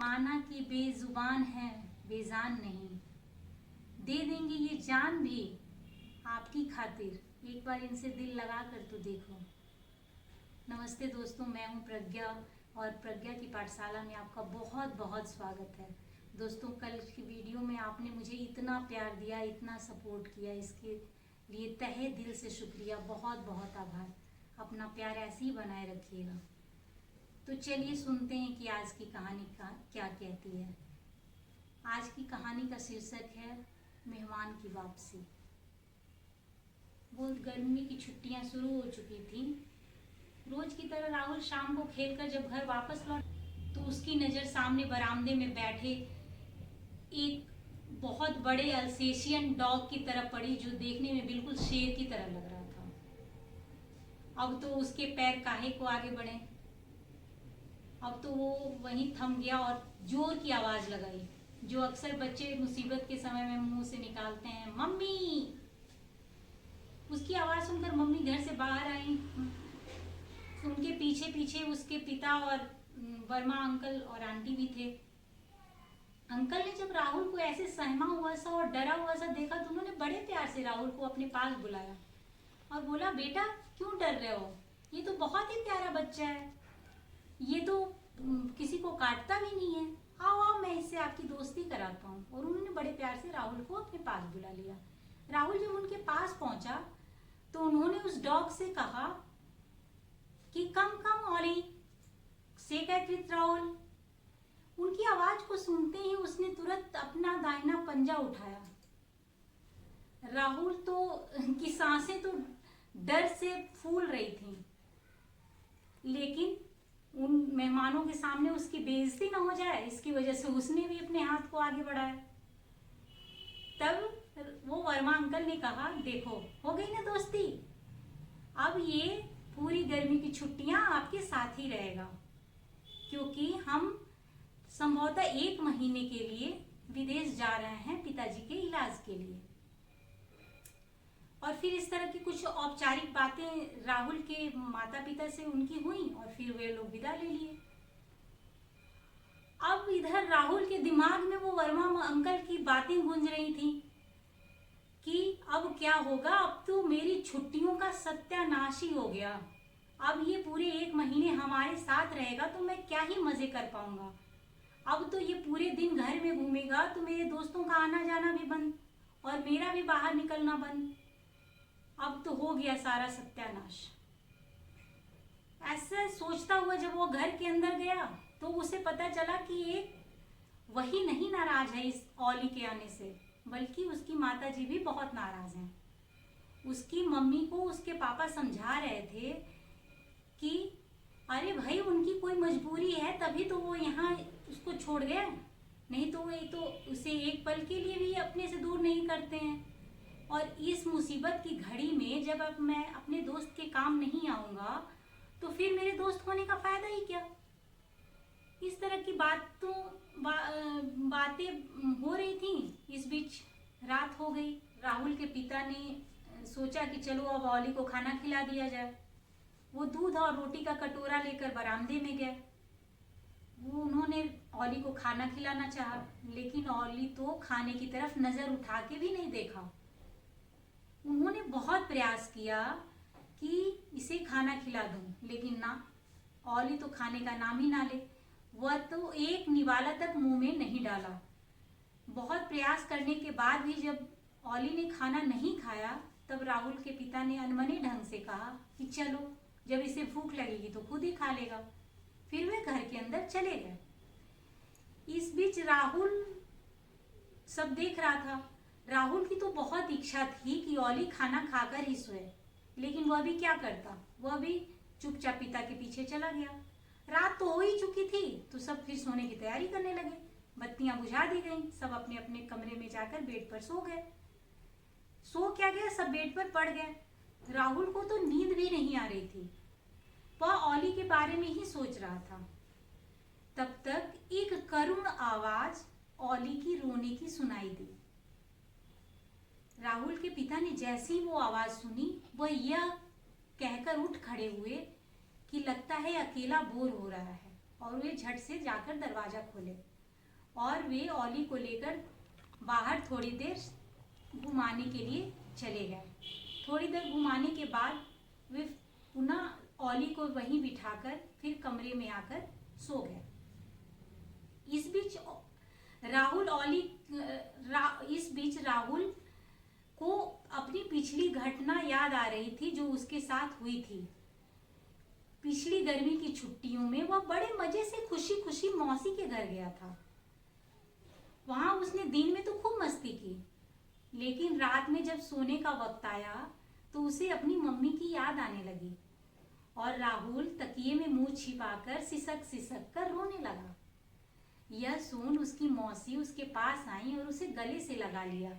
माना कि बेजुबान है बेजान नहीं, दे देंगे ये जान भी आपकी खातिर, एक बार इनसे दिल लगा कर तो देखो। नमस्ते दोस्तों, मैं हूं प्रज्ञा और प्रज्ञा की पाठशाला में आपका बहुत बहुत स्वागत है। दोस्तों, कल की वीडियो में आपने मुझे इतना प्यार दिया, इतना सपोर्ट किया, इसके लिए तहे दिल से शुक्रिया, बहुत बहुत आभार। अपना प्यार ऐसे ही बनाए रखिएगा। तो चलिए सुनते हैं कि आज की कहानी का क्या कहती है। आज की कहानी का शीर्षक है मेहमान की वापसी। बहुत गर्मी की छुट्टियां शुरू हो चुकी थी। रोज की तरह राहुल शाम को खेलकर जब घर वापस लौट तो उसकी नजर सामने बरामदे में बैठे एक बहुत बड़े अल्सेशियन डॉग की तरफ पड़ी, जो देखने में बिल्कुल शेर की तरह लग रहा था। अब तो उसके पैर काहे को आगे बढ़े, अब तो वो वहीं थम गया और जोर की आवाज लगाई, जो अक्सर बच्चे मुसीबत के समय में मुंह से निकालते हैं, मम्मी। उसकी आवाज सुनकर मम्मी घर से बाहर आई। उनके पीछे पीछे उसके पिता और वर्मा अंकल और आंटी भी थे। अंकल ने जब राहुल को ऐसे सहमा हुआ सा और डरा हुआ सा देखा तो उन्होंने बड़े प्यार से राहुल को अपने पास बुलाया और बोला, बेटा क्यों डर रहे हो, ये तो बहुत ही प्यारा बच्चा है, ये तो किसी को काटता भी नहीं है, आओ आओ मैं इससे आपकी दोस्ती कराता हूँ। और उन्होंने बड़े प्यार से राहुल को अपने पास बुला लिया। राहुल जब उनके पास पहुंचा तो उन्होंने उस डॉग से कहा कि कम कम ऑली, से कहते राहुल। उनकी आवाज को सुनते ही उसने तुरंत अपना दाहिना पंजा उठाया। राहुल तो की सांसें तो डर से फूल रही थी, लेकिन उन मेहमानों के सामने उसकी बेइज्जती ना हो जाए, इसकी वजह से उसने भी अपने हाथ को आगे बढ़ाया। तब वो वर्मा अंकल ने कहा, देखो हो गई ना दोस्ती, अब ये पूरी गर्मी की छुट्टियां आपके साथ ही रहेगा, क्योंकि हम संभवतः 1 महीने के लिए विदेश जा रहे हैं पिताजी के इलाज के लिए। और फिर इस तरह की कुछ औपचारिक बातें राहुल के माता पिता से उनकी हुई और फिर वे लोग विदा ले लिए। अब इधर राहुल के दिमाग में वो वर्मा अंकल की बातें गूंज रही थी कि अब क्या होगा, अब तो मेरी छुट्टियों का सत्यानाश ही हो गया, अब ये पूरे 1 महीने हमारे साथ रहेगा तो मैं क्या ही मजे कर पाऊंगा। अब तो ये पूरे दिन घर में घूमेगा तो मेरे दोस्तों का आना जाना भी बंद और मेरा भी बाहर निकलना बंद। अब तो हो गया सारा सत्यानाश। ऐसा सोचता हुआ जब वो घर के अंदर गया तो उसे पता चला कि एक वही नहीं नाराज है इस ऑली के आने से, बल्कि उसकी माताजी भी बहुत नाराज हैं। उसकी मम्मी को उसके पापा समझा रहे थे कि अरे भाई उनकी कोई मजबूरी है तभी तो वो यहाँ उसको छोड़ गए, नहीं तो ये तो उसे एक पल के लिए भी अपने से दूर नहीं करते हैं। और इस मुसीबत की घड़ी में जब अब मैं अपने दोस्त के काम नहीं आऊंगा तो फिर मेरे दोस्त होने का फायदा ही क्या। इस तरह की बातें हो रही थी। इस बीच रात हो गई। राहुल के पिता ने सोचा कि चलो अब ऑली को खाना खिला दिया जाए। वो दूध और रोटी का कटोरा लेकर बरामदे में गए। वो उन्होंने ऑली को खाना खिलाना चाहा, लेकिन ऑली तो खाने की तरफ नजर उठा के भी नहीं देखा। उन्होंने बहुत प्रयास किया कि इसे खाना खिला दूं, लेकिन ना, ऑली तो खाने का नाम ही ना ले। वह तो एक निवाला तक मुंह में नहीं डाला। बहुत प्रयास करने के बाद भी जब ऑली ने खाना नहीं खाया तब राहुल के पिता ने अनमने ढंग से कहा कि चलो, जब इसे भूख लगेगी तो खुद ही खा लेगा। फिर वे घर के अंदर चले गए। इस बीच राहुल सब देख रहा था। राहुल की तो बहुत इच्छा थी कि ऑली खाना खाकर ही सोए, लेकिन वह भी क्या करता, वह भी चुपचाप पिता के पीछे चला गया। रात तो हो ही चुकी थी तो सब फिर सोने की तैयारी करने लगे। बत्तियां बुझा दी गईं, सब अपने अपने कमरे में जाकर बेड पर सो गए। सो क्या गया, सब बेड पर पड़ गए। राहुल को तो नींद भी नहीं आ रही थी, वह ऑली के बारे में ही सोच रहा था। तब तक एक करुण आवाज ऑली की रोने की सुनाई दी। राहुल के पिता ने जैसी वो आवाज सुनी, वह यह कहकर उठ खड़े हुए कि लगता है अकेला बोर हो रहा है। और वे झट से जाकर दरवाजा खोले और वे ओली को लेकर बाहर थोड़ी देर घुमाने के लिए चले गए। थोड़ी देर घुमाने के बाद वे पुनः ओली को वहीं बिठाकर फिर कमरे में आकर सो गए। इस बीच राहुल को अपनी पिछली घटना याद आ रही थी जो उसके साथ हुई थी। पिछली गर्मी की छुट्टियों में वह बड़े मजे से खुशी खुशी मौसी के घर गया था। वहां उसने दिन में तो खूब मस्ती की, लेकिन रात में जब सोने का वक्त आया तो उसे अपनी मम्मी की याद आने लगी और राहुल तकिए में मुंह छिपाकर सिसक सिसक कर रोने लगा। यह सुन उसकी मौसी उसके पास आई और उसे गले से लगा लिया।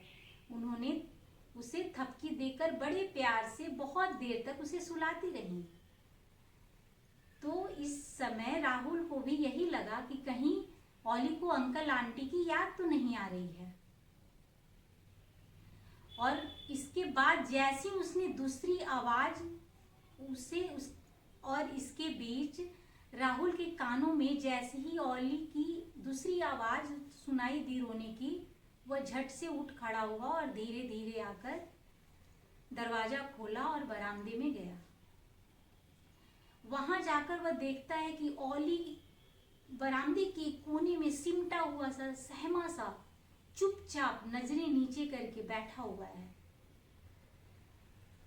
उन्होंने उसे थपकी देकर बड़े प्यार से बहुत देर तक उसे सुलाती रही। तो इस समय राहुल को भी यही लगा कि कहीं ओली को अंकल आंटी की याद तो नहीं आ रही है। और इसके बाद जैसी उसने दूसरी आवाज और इसके बीच राहुल के कानों में जैसे ही ओली की दूसरी आवाज सुनाई दी रोने की, वह झट से उठ खड़ा हुआ और धीरे धीरे आकर दरवाजा खोला और बरामदे में गया। वहां जाकर वह देखता है कि ओली बरामदे के कोने में सिमटा हुआ सा सहमा सा चुपचाप नजरें नीचे करके बैठा हुआ है।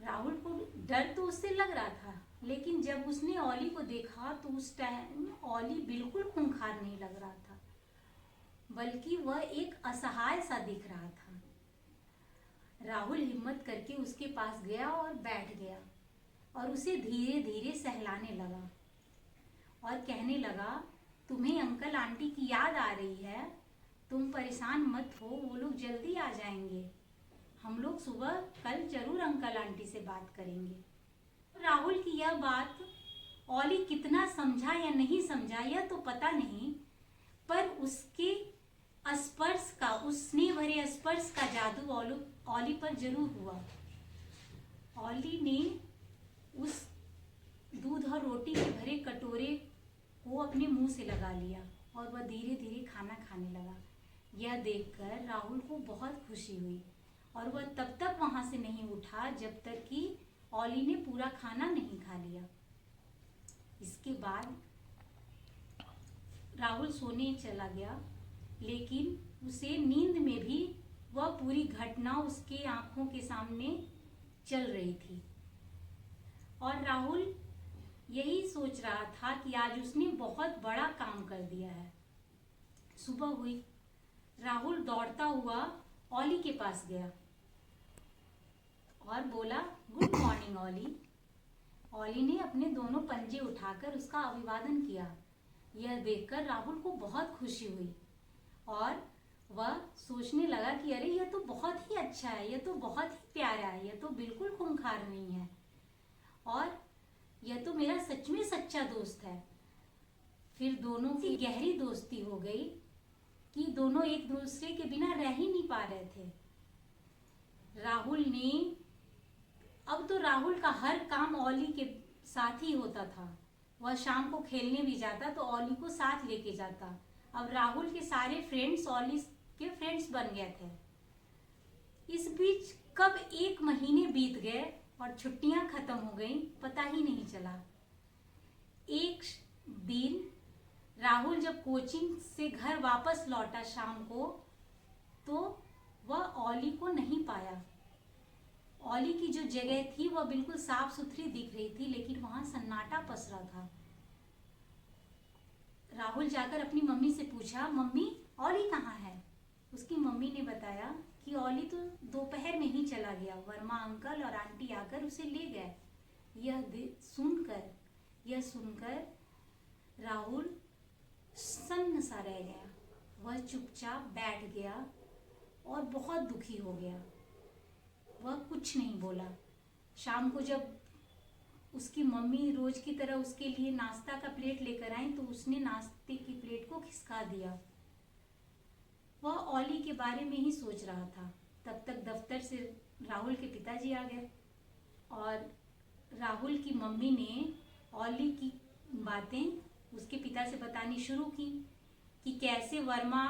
राहुल को डर तो उससे लग रहा था, लेकिन जब उसने ओली को देखा तो उस टाइम ओली बिल्कुल खूंखार नहीं लग रहा था, बल्कि वह एक असहाय सा दिख रहा था। राहुल हिम्मत करके उसके पास गया और बैठ गया और उसे धीरे धीरे सहलाने लगा और कहने लगा, तुम्हें अंकल आंटी की याद आ रही है? तुम परेशान मत हो, वो लोग जल्दी आ जाएंगे। हम लोग सुबह कल जरूर अंकल आंटी से बात करेंगे। राहुल की यह बात ओली कितना समझा या नहीं समझा यह तो पता नहीं, पर उसके स्पर्श का, उस स्नेह भरे स्पर्श का जादू ओली पर जरूर हुआ। ओली ने उस दूध और रोटी के भरे कटोरे को अपने मुंह से लगा लिया और वह धीरे धीरे खाना खाने लगा। यह देखकर राहुल को बहुत खुशी हुई और वह तब तक वहां से नहीं उठा जब तक कि ओली ने पूरा खाना नहीं खा लिया। इसके बाद राहुल सोने चला गया, लेकिन उसे नींद में भी वह पूरी घटना उसके आंखों के सामने चल रही थी और राहुल यही सोच रहा था कि आज उसने बहुत बड़ा काम कर दिया है। सुबह हुई, राहुल दौड़ता हुआ ओली के पास गया और बोला, गुड मॉर्निंग ओली। ओली ने अपने दोनों पंजे उठाकर उसका अभिवादन किया। यह देखकर राहुल को बहुत खुशी हुई और वह सोचने लगा कि अरे यह तो बहुत ही अच्छा है, यह तो बहुत ही प्यारा है, यह तो बिल्कुल खूंखार नहीं है और यह तो मेरा सच में सच्चा दोस्त है। फिर दोनों की गहरी दोस्ती हो गई कि दोनों एक दूसरे के बिना रह ही नहीं पा रहे थे। अब तो राहुल का हर काम ओली के साथ ही होता था। वह शाम को खेलने भी जाता तो ओली को साथ लेके जाता। अब राहुल के सारे फ्रेंड्स ओली के फ्रेंड्स बन गए थे। इस बीच कब 1 महीने बीत गए और छुट्टियां खत्म हो गई, पता ही नहीं चला। एक दिन राहुल जब कोचिंग से घर वापस लौटा शाम को, तो वह ओली को नहीं पाया। ओली की जो जगह थी वह बिल्कुल साफ सुथरी दिख रही थी, लेकिन वहां सन्नाटा पसरा था। राहुल जाकर अपनी मम्मी से पूछा, मम्मी ओली कहाँ है? उसकी मम्मी ने बताया कि ओली तो दोपहर में ही चला गया, वर्मा अंकल और आंटी आकर उसे ले गए। यह सुनकर राहुल सन्न सा रह गया। वह चुपचाप बैठ गया और बहुत दुखी हो गया। वह कुछ नहीं बोला। शाम को जब उसकी मम्मी रोज की तरह उसके लिए नाश्ता का प्लेट लेकर आई तो उसने नाश्ते की प्लेट को खिसका दिया। वह ओली के बारे में ही सोच रहा था। तब तक दफ्तर से राहुल के पिताजी आ गए और राहुल की मम्मी ने ओली की बातें उसके पिता से बतानी शुरू की कि कैसे वर्मा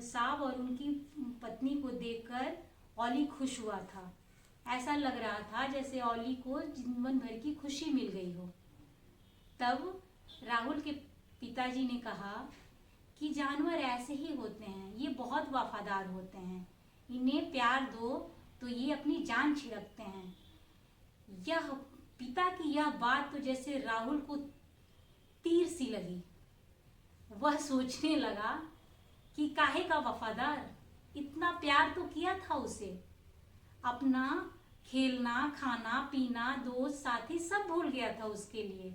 साहब और उनकी पत्नी को देखकर ऑली खुश हुआ था। ऐसा लग रहा था जैसे ऑली को जीवन भर की खुशी मिल गई हो। तब राहुल के पिताजी ने कहा कि जानवर ऐसे ही होते हैं, ये बहुत वफादार होते हैं, इन्हें प्यार दो तो ये अपनी जान छिड़कते हैं। यह पिता की यह बात तो जैसे राहुल को तीर सी लगी। वह सोचने लगा कि काहे का वफादार, इतना प्यार तो किया था उसे, अपना खेलना खाना पीना दोस्त साथी सब भूल गया था उसके लिए,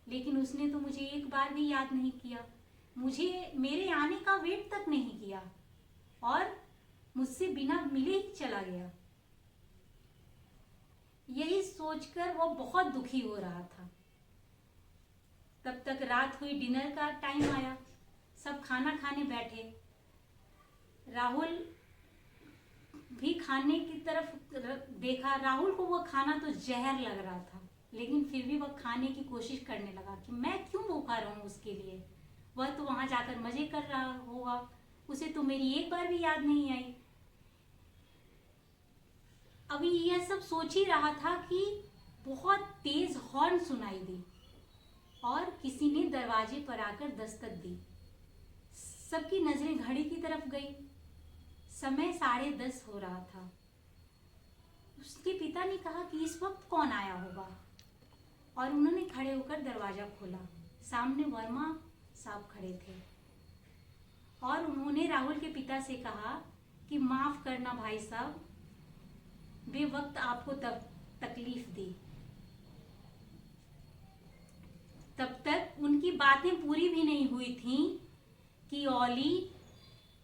लेकिन उसने तो मुझे एक बार भी याद नहीं किया, मुझे मेरे आने का वेट तक नहीं किया और मुझसे बिना मिले ही चला गया। यही सोचकर वो बहुत दुखी हो रहा था। तब तक रात हुई, डिनर का टाइम आया, सब खाना खाने बैठे। राहुल भी खाने की तरफ देखा। राहुल को वो खाना तो जहर लग रहा था, लेकिन फिर भी वह खाने की कोशिश करने लगा कि मैं क्यों भूखा रहूं उसके लिए, वह तो वहां जाकर मजे कर रहा होगा, उसे तो मेरी एक बार भी याद नहीं आई। अभी यह सब सोच ही रहा था कि बहुत तेज हॉर्न सुनाई दी और किसी ने दरवाजे पर आकर दस्तक दी। सबकी नजरें घड़ी की तरफ गई। समय 10:30 हो रहा था। उसके पिता ने कहा कि इस वक्त कौन आया होगा, और उन्होंने खड़े होकर दरवाजा खोला। सामने वर्मा साहब खड़े थे और उन्होंने राहुल के पिता से कहा कि माफ करना भाई साहब, बेवक्त आपको तब तकलीफ दी। तब तक उनकी बातें पूरी भी नहीं हुई थीं कि ऑली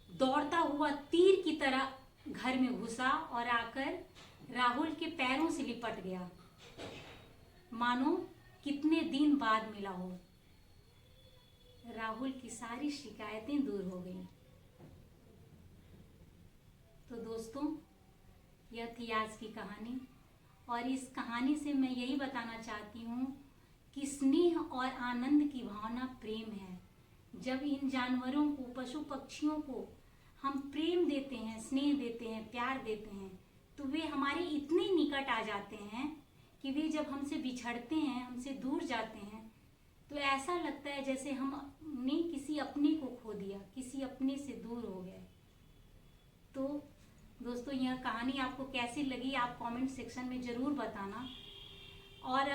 दौड़ता हुआ तीर की तरह घर में घुसा और आकर राहुल के पैरों से लिपट गया, मानो कितने दिन बाद मिला हो। राहुल की सारी शिकायतें दूर हो गईं। तो दोस्तों, यह थी आज की कहानी, और इस कहानी से मैं यही बताना चाहती हूँ कि स्नेह और आनंद की भावना प्रेम है। जब इन जानवरों को, पशु पक्षियों को हम प्रेम देते हैं, स्नेह देते हैं, प्यार देते हैं, तो वे हमारे इतने निकट आ जाते हैं कि वे जब हमसे बिछड़ते हैं, हमसे दूर जाते हैं, तो ऐसा लगता है जैसे हमने किसी अपने को खो दिया, किसी अपने से दूर हो गए। तो दोस्तों, यह कहानी आपको कैसी लगी आप कमेंट सेक्शन में ज़रूर बताना, और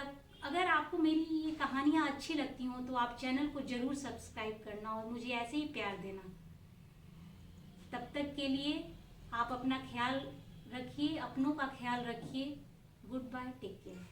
अगर आपको मेरी ये कहानियाँ अच्छी लगती हों तो आप चैनल को ज़रूर सब्सक्राइब करना और मुझे ऐसे ही प्यार देना। तब तक के लिए आप अपना ख्याल रखिए, अपनों का ख्याल रखिए। Goodbye, take care.